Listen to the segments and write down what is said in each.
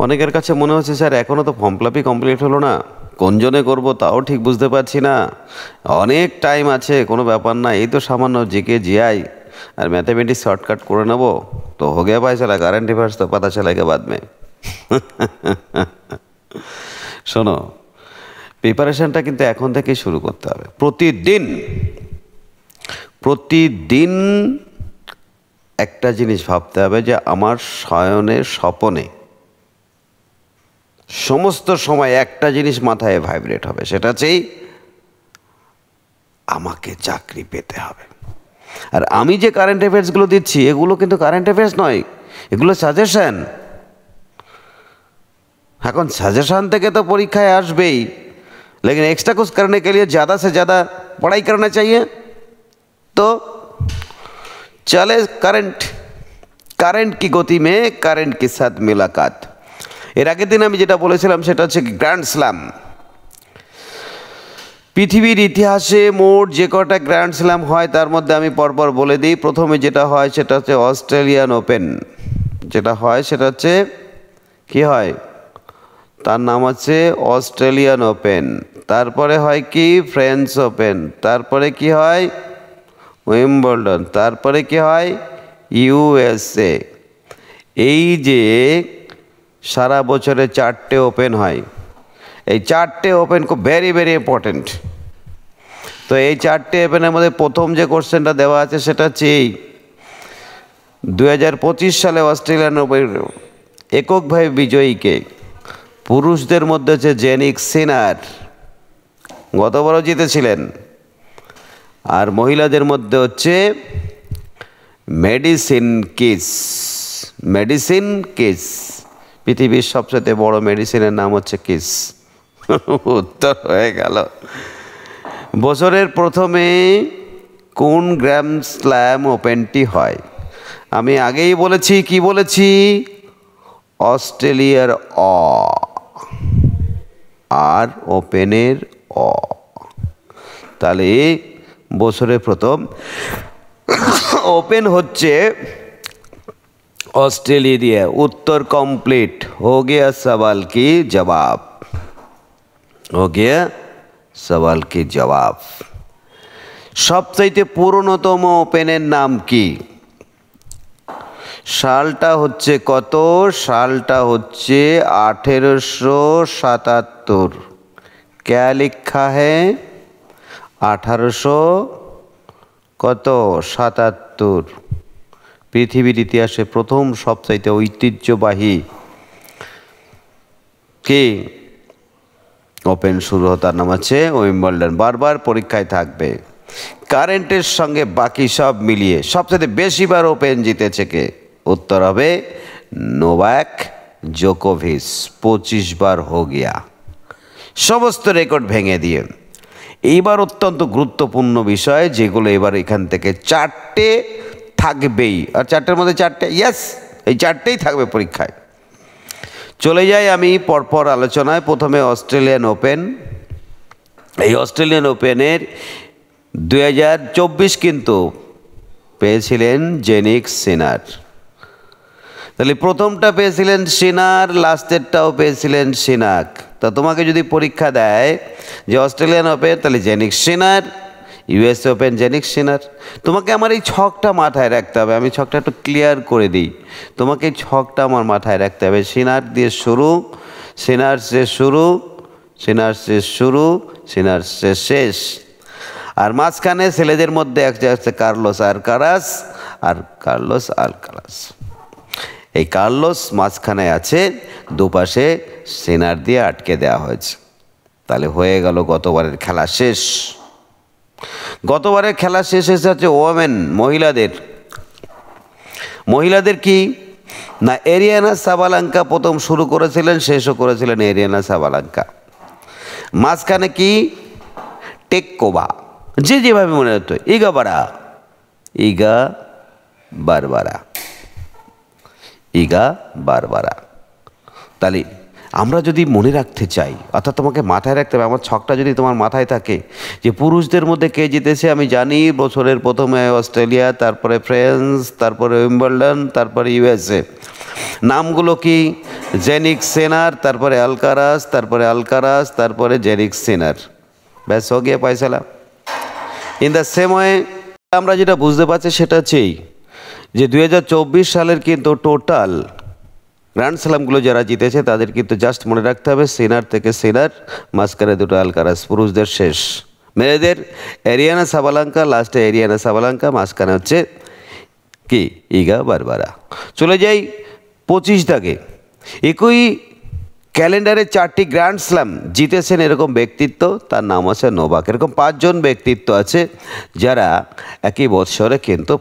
অনেকের কাছে মনে হচ্ছে স্যার এখনও তো ফর্ম ফিল আপই কমপ্লিট হলো না, কোন জনে করবো তাও ঠিক বুঝতে পারছি না, অনেক টাইম আছে, কোনো ব্যাপার না, এই তো সামান্য জিকে জিআই আর मैथमेटिक्स शॉर्टकट করে নেব তো हो गया भाई, चला करंट अफेयर्स तो पता चलेगा बाद में। শোনো, প্রিপারেশনটা কিন্তু এখন থেকেই শুরু করতে হবে। প্রতিদিন প্রতিদিন একটা জিনিস ভাবতে হবে যে আমার শয়নের স্বপনে সমস্ত সময় একটা জিনিস মাথায় ভাইব্রেট হবে, সেটা হচ্ছে আমাকে চাকরি পেতে হবে। আর আমি যে কারেন্ট অ্যাফেয়ার্সগুলো দিচ্ছি এগুলো কিন্তু কারেন্ট অ্যাফেয়ার্স নয়, এগুলো সাজেশন। এখন সাজেশন থেকে তো পরীক্ষায় আসবেই, लेकिन एक्स्ट्रा कुछ करने के लिए ज़्यादा से ज़्यादा पढ़ाई करना चाहिए। तो चले কারেন্ট की गति में কারেন্ট के साथ मुलाकात। এর আগের দিন আমি যেটা বলেছিলাম সেটা হচ্ছে গ্র্যান্ড স্ল্যাম। পৃথিবীর ইতিহাসে মোট যে কটা গ্র্যান্ড স্ল্যাম হয় তার মধ্যে আমি পরপর বলে দিই। প্রথমে যেটা হয় সেটা হচ্ছে অস্ট্রেলিয়ান ওপেন, যেটা হয় সেটা হচ্ছে কি হয়, তার নাম হচ্ছে অস্ট্রেলিয়ান ওপেন। তারপরে হয় কি ফ্রেঞ্চ ওপেন, তারপরে কি হয় উইম্বলডন, তারপরে কি হয় ইউএসএ। এই যে সারা বছরে 4টে ওপেন হয়, এই 4টে ওপেন খুব ভেরি ভেরি ইম্পর্টেন্ট। তো এই 4টে ওপেনের মধ্যে প্রথম যে কোশ্চেনটা দেওয়া আছে সেটা হচ্ছে এই 2025 সালে অস্ট্রেলিয়ান ওপেন এককভাবে বিজয়ীকে। পুরুষদের মধ্যে হচ্ছে জেনিক সিনার, গতবারও জিতেছিলেন। আর মহিলাদের মধ্যে হচ্ছে মেডিসিন কিস। পৃথিবীর সবচেয়ে বড় মেডিসিনের নাম হচ্ছে কিস। উত্তর হয়ে গেল। বছরের প্রথমে কোন গ্র্যান্ড স্ল্যাম ওপেনটি হয়? আমি আগেই বলেছি, কি বলেছি, অস্ট্রেলিয়ার আর ওপেনের তাহলে বছরের প্রথম ওপেন হচ্ছে ऑस्ट्रेलिया। उत्तर कंप्लीट हो गया, सवाल की जवाब हो गया, सवाल की जवाब। सबचाইতে পুরনোতম ওপেনের নাম কি? সালটা হচ্ছে কত? সালটা হচ্ছে 1877। क्या लिखा है? 1877। পৃথিবীর ইতিহাসে প্রথম সবচাইতে ঐতিহ্যবাহী কি ওপেন শুরু হতো, তার নাম হচ্ছে উইম্বলডন। বারবার পরীক্ষায় থাকবে। কারেন্টের সঙ্গে বাকি সব মিলিয়ে সবচেয়ে বেশিবার ওপেন জিতেছে কে? উত্তর হবে নোভাক জোকোভিচ। 25 বার হো গিয়া, সমস্ত রেকর্ড ভেঙে দিয়ে। এইবার অত্যন্ত গুরুত্বপূর্ণ বিষয় যেগুলো এবার এখান থেকে 4টে থাকবেই, আর 4টের মধ্যে 4টে ইয়েস, এই 4টেই থাকবে পরীক্ষায়। চলে যাই আমি পরপর আলোচনায়। প্রথমে অস্ট্রেলিয়ান ওপেন। এই অস্ট্রেলিয়ান ওপেনের 2024 কিন্তু পেয়েছিলেন জেনিক সিনার। তাহলে প্রথমটা পেয়েছিলেন সিনার, লাস্টেরটাও পেয়েছিলেন সিনাক। তা তোমাকে যদি পরীক্ষা দেয় যে অস্ট্রেলিয়ান ওপেন, তাহলে জেনিক সিনার, ইউএস ওপেন জেনিক সিনার। তোমাকে আমার এই ছকটা মাথায় রাখতে হবে। আমি ছকটা একটু ক্লিয়ার করে দিই। তোমাকে এই ছকটা আমার মাথায় রাখতে হবে। সিনার দিয়ে শুরু, সিনার সে শুরু, সিনার সে শুরু, সিনার সে শেষ। আর মাঝখানে ছেলেদের মধ্যে একটা আছে কার্লোস আলকারাজ আর কার্লোস আলকারাজ। এই কার্লোস মাঝখানে আছে, দুপাশে সিনার দিয়ে আটকে দেওয়া হয়েছে। তাহলে হয়ে গেল গতবারের খেলা শেষ। গতবারের খেলা শেষ হচ্ছে ওমেন, মহিলাদের কি না, এরিয়ানা সাবালাঙ্কা প্রথম শুরু করেছিলেন, শেষও করেছিলেন এরিয়ানা সাবালাঙ্কা। মাঝখানে কি টেক্কোভা, যে যেভাবে মনে হতো, ইগা বারবারা। তাহলে আমরা যদি মনে রাখতে চাই, অর্থাৎ তোমাকে মাথায় রাখতে হবে, আমার ছকটা যদি তোমার মাথায় থাকে যে পুরুষদের মধ্যে কে জিতেছে, আমি জানি বছরের প্রথমে অস্ট্রেলিয়া, তারপরে ফ্রান্স, তারপরে উইম্বলডন, তারপরে ইউএসএ। নামগুলো কি? জেনিক সিনার, তারপরে আলকারাজ, তারপরে আলকারাজ, তারপরে জেনিক সিনার। ব্যাস হো গিয়ে পয়সালা। ইন দ্য সেম ওয়ে আমরা যেটা বুঝতে পারছি সেটা হচ্ছেই যে 2024 সালের কিন্তু টোটাল গ্র্যান্ড স্ল্যামগুলো যারা জিতেছে তাদের কিন্তু জাস্ট মনে রাখতে হবে সিনার থেকে সিনার, মাঝখানে দুটো আলকারাজ। পুরুষদের শেষ, মেয়েদের এরিয়ানা সাবালাঙ্কা, লাস্টে এরিয়ানা সাবালাঙ্কা, মাঝখানে হচ্ছে কি ইগা বারবারা। চলে যাই 25 দাগে। একই ক্যালেন্ডারে 4টি গ্র্যান্ড স্ল্যাম জিতেছেন এরকম ব্যক্তিত্ব, তার নাম আছে নোভাক। এরকম 5 জন ব্যক্তিত্ব আছে যারা একই বৎসরে কিন্তু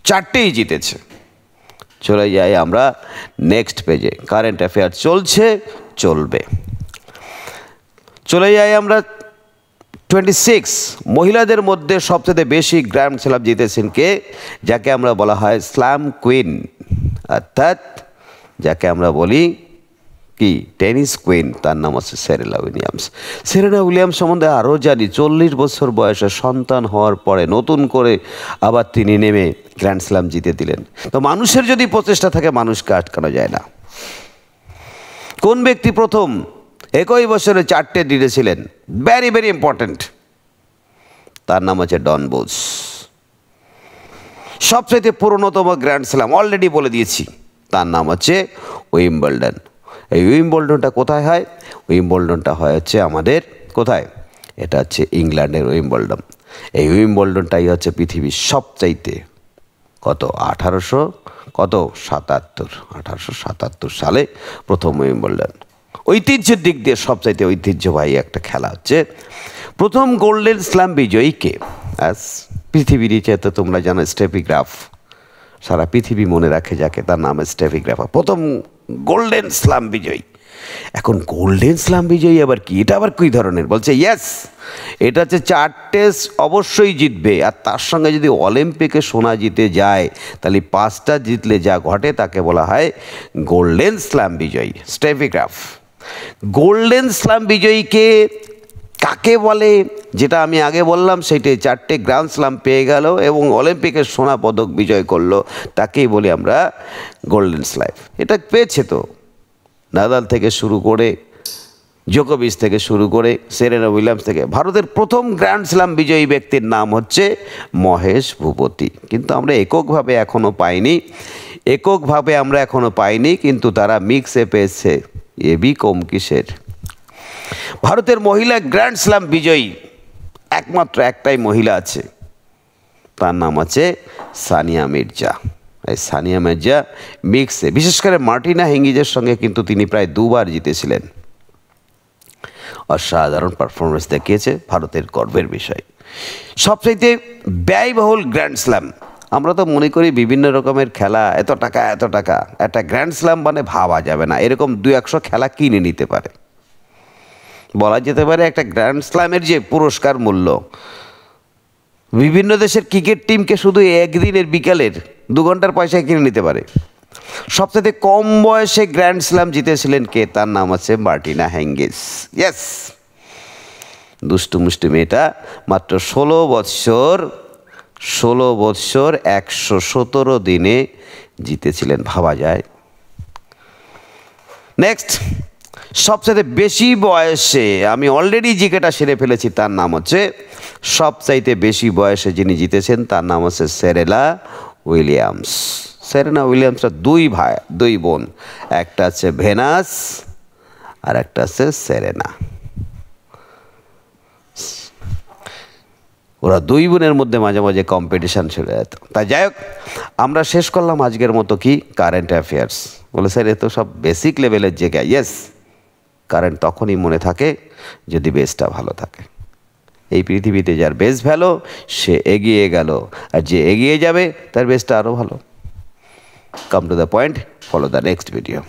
4টেই জিতেছে। চলে যাই আমরা নেক্সট পেজে। কারেন্ট অ্যাফেয়ার চলছে, চলবে। চলে যাই আমরা 26। মহিলাদের মধ্যে সবচেয়ে বেশি গ্র্যান্ড স্ল্যাম জিতেছেন কে? যাকে আমরা বলা হয় স্ল্যাম কুইন, অর্থাৎ যাকে আমরা বলি কি টেনিস কুইন, তার নাম আছে সেরেনা উইলিয়ামস। সেরেনা উইলিয়ামস সম্বন্ধে আরও জানি, 40 বছর বয়সে সন্তান হওয়ার পরে নতুন করে আবার তিনি নেমে গ্র্যান্ড স্ল্যাম জিতে দিলেন। তো মানুষের যদি প্রচেষ্টা থাকে মানুষকে আটকানো যায় না। কোন ব্যক্তি প্রথম একই বছরে 4টে জিতেছিলেন? ভেরি ভেরি ইম্পর্ট্যান্ট, তার নাম হচ্ছে ডন বোস। সবচেয়ে পুরনোতম গ্র্যান্ড স্ল্যাম অলরেডি বলে দিয়েছি, তার নাম হচ্ছে উইম্বলডন। এই উইম্বলডনটা কোথায় হয়? উইম্বলডনটা হয় হচ্ছে আমাদের কোথায়? এটা হচ্ছে ইংল্যান্ডের উইম্বলডন। এই উইম্বলডনটাই হচ্ছে পৃথিবীর সবচাইতে কত 1877 সালে প্রথম উইম্বলডন। ঐতিহ্যের দিক দিয়ে সবচাইতে ঐতিহ্যবাহী একটা খেলা হচ্ছে। প্রথম গোল্ডেন স্ল্যাম বিজয়ী কে? পৃথিবীর ইতিহাসে তোমরা জানো স্টেফি গ্রাফ, সারা পৃথিবী মনে রাখে যাকে, তার নাম স্টেফি গ্রাফ, প্রথম গোল্ডেন স্ল্যাম বিজয়ী। এখন গোল্ডেন স্ল্যাম বিজয়ী আবার কি? এটা আবার কী ধরনের? বলছে ইয়েস, এটা হচ্ছে 4টে অবশ্যই জিতবে, আর তার সঙ্গে যদি অলিম্পিকে সোনা জিতে যায় তাহলে 5টা জিতলে যা ঘটে তাকে বলা হয় গোল্ডেন স্ল্যাম বিজয়ী, স্টেফি গ্রাফ। গোল্ডেন স্ল্যাম বিজয়ীকে কাকে বলে? যেটা আমি আগে বললাম সেইটাই, 4টে গ্র্যান্ড স্ল্যাম পেয়ে গেল এবং অলিম্পিকের সোনা পদক বিজয় করলো, তাকেই বলি আমরা গোল্ডেন স্ল্যাম। এটা পেয়েছে তো নাদাল থেকে শুরু করে, জোকোভিচ থেকে শুরু করে, সেরেনা উইলিয়ামস থেকে। ভারতের প্রথম গ্র্যান্ড স্ল্যাম বিজয়ী ব্যক্তির নাম হচ্ছে মহেশ ভূপতি। কিন্তু আমরা এককভাবে এখনও পাইনি, কিন্তু তারা মিক্সে পেয়েছে। এবি কম কিসের? ভারতের মহিলা গ্র্যান্ড স্ল্যাম বিজয়ী একমাত্র একটাই মহিলা আছে, তার নাম আছে সানিয়া মির্জা। এই সানিয়া মির্জা মিক্সে, বিশেষ করে মার্টিনা হিঙ্গিজের সঙ্গে কিন্তু তিনি প্রায় 2বার জিতেছিলেন। অসাধারণ পারফরমেন্স দেখিয়েছে, ভারতের গর্বের বিষয়। সবচাইতে ব্যয়বহুল গ্র্যান্ড স্ল্যাম, আমরা তো মনে করি বিভিন্ন রকমের খেলা এত টাকা, একটা গ্র্যান্ড স্ল্যাম মানে ভাবা যাবে না, এরকম 200 খেলা কিনে নিতে পারে। বলা যেতে পারে একটা গ্র্যান্ড স্ল্যামের যে পুরস্কার মূল্য বিভিন্ন দেশের ক্রিকেট টিমকে শুধু একদিনের বিকালের 2 ঘন্টার পয়সায় কিনে নিতে পারে। সবচেয়ে কম বয়সে গ্র্যান্ড স্ল্যাম জিতেছিলেন কে? তার নাম আছে মার্টিনা হিঙ্গিজ। ইয়েস, দুষ্টু মুষ্টি মেয়েটা মাত্র 16 বৎসর 117 দিনে জিতেছিলেন, ভাবা যায়। নেক্সট, সবচাইতে বেশি বয়সে, আমি অলরেডি জিকেটা সেরে ফেলেছি, তার নাম হচ্ছে সবচাইতে বেশি বয়সে যিনি জিতেছেন তার নাম হচ্ছে সেরেনা উইলিয়ামস। সেরেনা উইলিয়ামসরা 2 বোন, একটা আছে ভেনাস আর একটা আছে সেরেনা। ওরা 2 বোনের মধ্যে মাঝে মাঝে কম্পিটিশান চলে যেত। তাই যাই হোক, আমরা শেষ করলাম আজকের মতো কি কারেন্ট অ্যাফেয়ার্স। বলে স্যার এ তো সব বেসিক লেভেলের জায়গা। ইয়েস, কারেন্ট তখনই মনে থাকে যদি বেসটা ভালো থাকে। এই পৃথিবীতে যার বেস ভালো সে এগিয়ে গেল, আর যে এগিয়ে যাবে তার বেসটা আরও ভালো। Come to the point, follow the next video.